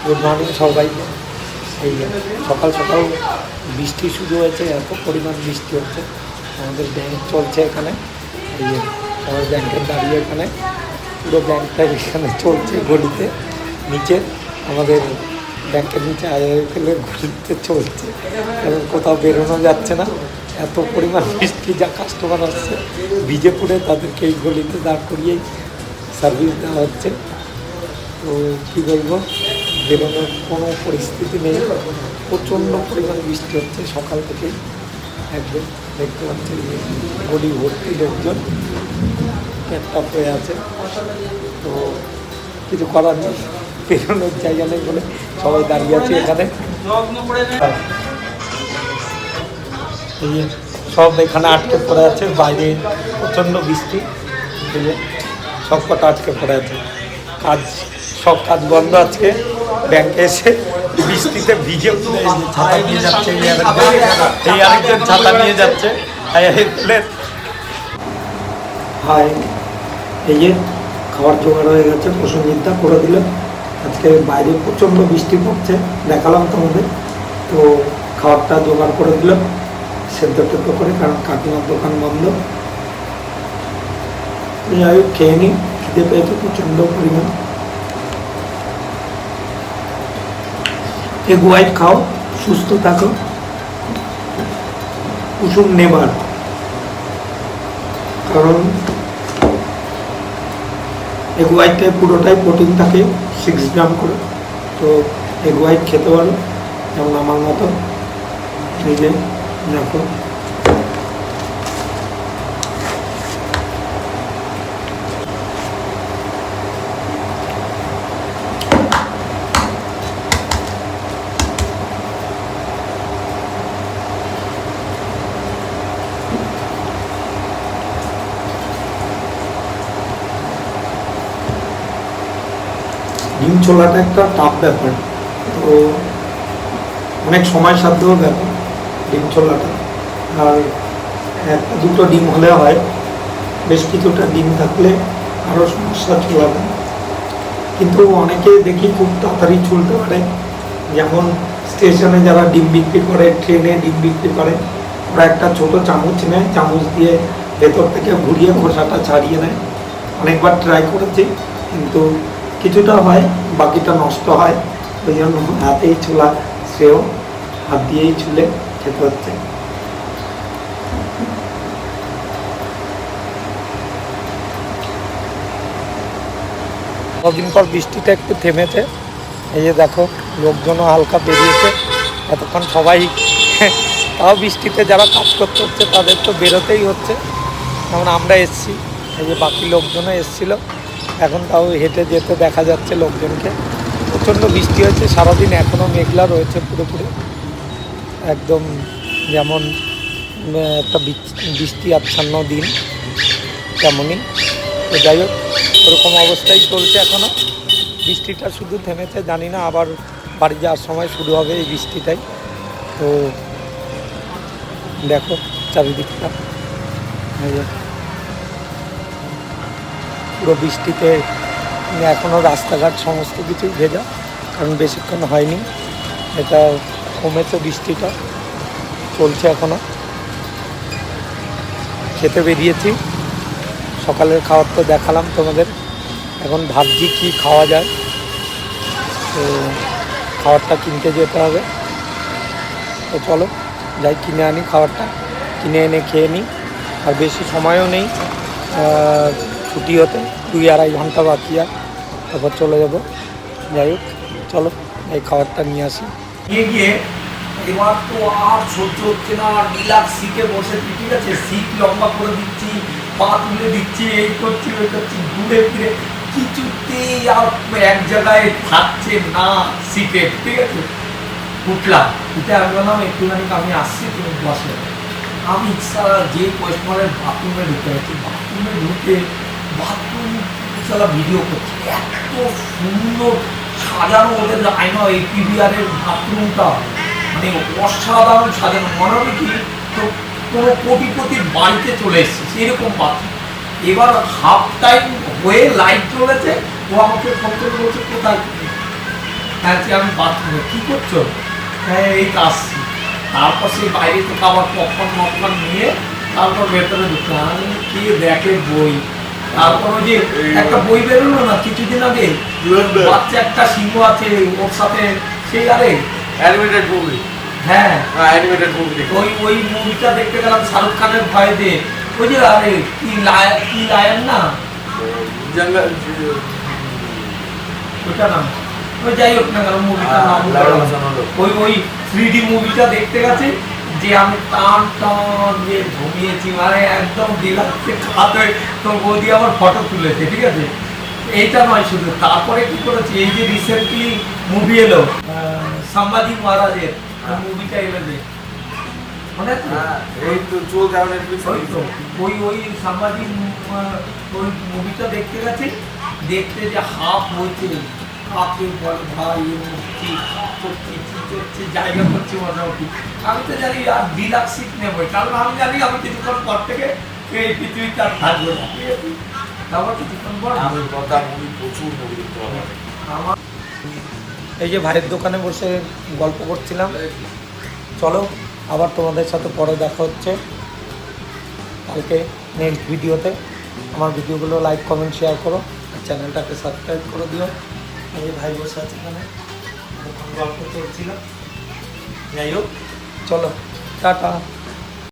Good morning সবাইকে। এই সকাল সকাল বৃষ্টি শুরু হয়েছে, এত পরিমাণ বৃষ্টি হচ্ছে। আমাদের ব্যাংক চলছে এখানে, এই সবাই ব্যাংকের দাঁড়িয়ে এখানে, পুরো ব্যাংকটা এখানে চলছে গলিতে নিচে। আমাদের ব্যাংকের নিচে আইআইএফএলের গলিতে চলছে, কারণ কোথাও বেরোনো যাচ্ছে না, এত পরিমাণ বৃষ্টি। যা কাস্টমার আসছে ভিজে পড়ে তাদেরকে এই গলিতে দাঁড় করিয়েই সার্ভিস দেওয়া হচ্ছে। তো কী বলবো, বেরোনোর কোনো পরিস্থিতি নেই, প্রচণ্ড পরিমাণ বৃষ্টি হচ্ছে সকাল থেকেই। একদম দেখতে পাচ্ছেন গলি ভর্তি লোকজন ক্যাপটা হয়ে আছে। তো কিছু করার নেই, বেরোনোর জায়গা নেই বলে সবাই দাঁড়িয়ে আছে এখানে। সব এখানে আটকে পড়ে আছে, বাইরে প্রচণ্ড বৃষ্টি, সব কটা আটকে পড়ে আছে। সব কাজ বন্ধ আজকে। ব্যাংকে এসে বৃষ্টিতে ভিজে ছাতা নিয়ে যাচ্ছে, এই আরেকজন ছাতা নিয়ে যাচ্ছে। হাই, এই যে খাবার জোগাড় হয়ে গেছে, প্রসঙ্গিতা করে দিল। আজকে বাইরে প্রচণ্ড বৃষ্টি পড়ছে, দেখালাম তোমাদের। তো খাবারটা জোগাড় করে দিল সেদ্ধ টেদ্ধ করে, কারণ কাকিমার দোকান বন্ধ। যাই হোক, খেয়ে নিই, খিদে পেয়েছে প্রচণ্ড পরিমাণ। এগ হোয়াইট খাও, সুস্থ থাকো, কুসুম নেবার। কারণ এগ হোয়াইটটায় পুরোটাই প্রোটিন থাকে, 6 গ্রাম করে। তো এগ হোয়াইট খেতে পারো, যেমন আমার মতো। এই যে দেখো, ডিম ছোলাটা একটা টাফ ব্যাপার, তো অনেক সময় সাধ্য ব্যাপার ডিম ছোলাটা। আর একটা দুটো ডিম হলে হয়, বেশ কিছুটা ডিম থাকলে আরও সমস্যা ছোলাটা। কিন্তু অনেকে দেখি খুব তাড়াতাড়ি চলতে পারে, যেমন স্টেশনে যারা ডিম বিক্রি করে, ট্রেনে ডিম বিক্রি করে, ওরা একটা ছোট চামচ নেয়, চামচ দিয়ে ভেতর থেকে ঘুরিয়ে খোসাটা ছাড়িয়ে নেয়। অনেকবার ট্রাই করেছি, কিন্তু কিছুটা হয়, বাকিটা নষ্ট হয়। ওই জন্য হাতেই ছোলা শ্রেয়, হাত দিয়েই ছুলে খেতে হচ্ছে। কদিন পর বৃষ্টিটা একটু থেমেছে। এই যে দেখো, লোকজনও হালকা বেরিয়েছে এতক্ষণ সবাই। তাও বৃষ্টিতে যারা কাজ করতে হচ্ছে তাদের তো বেরোতেই হচ্ছে, যেমন আমরা এসছি। এই যে বাকি লোকজনও এসছিল, এখন তাও হেঁটে যেতে দেখা যাচ্ছে লোকজনকে। প্রচণ্ড বৃষ্টি হয়েছে সারাদিন, এখনও মেঘলা রয়েছে পুরোপুরি, একদম যেমন একটা বৃষ্টি আচ্ছন্ন দিন তেমনই। তো যাই হোক, ওরকম অবস্থাই চলছে এখনও। বৃষ্টিটা শুধু থেমেছে, জানি না আবার বাড়ি যাওয়ার সময় শুরু হবে এই বৃষ্টিটাই। তো দেখো চারিদিকটা, পুরো বৃষ্টিতে এখনও রাস্তাঘাট সমস্ত কিছুই ভেজা, কারণ বেশিক্ষণ হয়নি, এটা কমেছে বৃষ্টিটা, চলছে এখনও। খেতে বেরিয়েছি, সকালের খাবার তো দেখালাম তোমাদের। এখন ভাবছি কি খাওয়া যায়, তো খাবারটা কিনতে যেতে হবে। তো চলো যাই, কিনে আনি খাবারটা, কিনে এনে খেয়ে নিই। আর বেশি সময়ও নেই ছুটি হতে, 2-2.5 ঘন্টা বাকি, আর তারপর চলে যাব। যাই হোক, চলো এই খাবারটা নিয়ে আসি। গিয়ে এবার তো আর সহ্য হচ্ছে না, রিল্যাক্স সিটে বসে, ঠিক আছে, সিট লম্বা করে দিচ্ছি, পা তুলে দিচ্ছি, এই করছি ওই করছি, ঘুরে ফিরে কিছুতেই আর এক জায়গায় থাকছে না সিটে। ঠিক আছে, উঠলাম, উঠে আমি বললাম একটুখানি আমি আসছি, তুমি বসে। আমি সারা যে পয়সার বাথরুমে ঢুকে গেছি, বাথরুমে ঢুকে বাথরুম সারা ভিডিও করছি। এত সুন্দর সাজানো ওদের আইনা, এই পিভিআরের বাথরুমটা, মানে অসাধারণ সাজানো, মনে হবে কি তো কোনো কোটিপতির বাড়িতে চলে এসেছে সেরকম বাথরুম। এবার হাফ টাইম হয়ে লাইট চলেছে, ও আমাকে ফোন করে বলছে কোথায়, হ্যাঁ যে আমি বাথরুমে কী করছো, হ্যাঁ এই তো আসছি। তারপর সেই বাইরে থেকে আবার পপকর্ন নিয়ে তারপর ভেতরে ঢুকতে আমি কি দেখে বই। তারপর ওই যে একটা বই বেরোলো না কিছুদিন আগে, বাচ্চা একটা সিংহ আছে ওর সাথে, সেই আরে অ্যানিমেটেড মুভি, হ্যাঁ অ্যানিমেটেড মুভি ওই মুভিটা দেখতে গেলাম শাহরুখ খানের ভয়েতে। ওই যে আরে কি লায়ন না জঙ্গল, ওইটা নাম, ওই যাই হোক না কেন মুভিটার নাম ওই 3D মুভিটা দেখতে গেছে যে আমি টান টান দিয়ে ঘুমিয়েছি, মানে একদম রিল্যাক্সে খাতে। তো বৌদি আমার ফটো তুলেছে, ঠিক আছে। এইটা নয় শুধু, তারপরে কি করেছি এই যে রিসেন্টলি মুভি এলো সম্ভাজি মহারাজের মুভিটা এলো যে মনে আছে? এই তো চলছে ওই তো ওই সম্ভাজি ওই মুভিটা দেখতে গেছি, দেখতে যে হাফ হয়েছে কাকে বল ভাই করছি জায়গা করছি মোটামুটি। আমি তো জানি আর ডিলাক্স সিট নেবো, কারণ আমি জানি আমি কিছুক্ষণ পর থেকে এই পৃথিবীতে আর থাকবো না, ঠিক আছে। তারপর কিছুক্ষণ পর আমি কথা মুভি প্রচুর মুভি দেখতে হবে আমার। এই যে ভাইয়ের দোকানে বসে গল্প করছিলাম, চলো আবার তোমাদের সাথে পরে দেখা হচ্ছে কালকে নেক্সট ভিডিওতে। আমার ভিডিওগুলো লাইক কমেন্ট শেয়ার করো আর চ্যানেলটাকে সাবস্ক্রাইব করে দিও। এই ভাই বসে আছে এখানে, গল্প চলছিল। যাই হোক, চলো টাটা।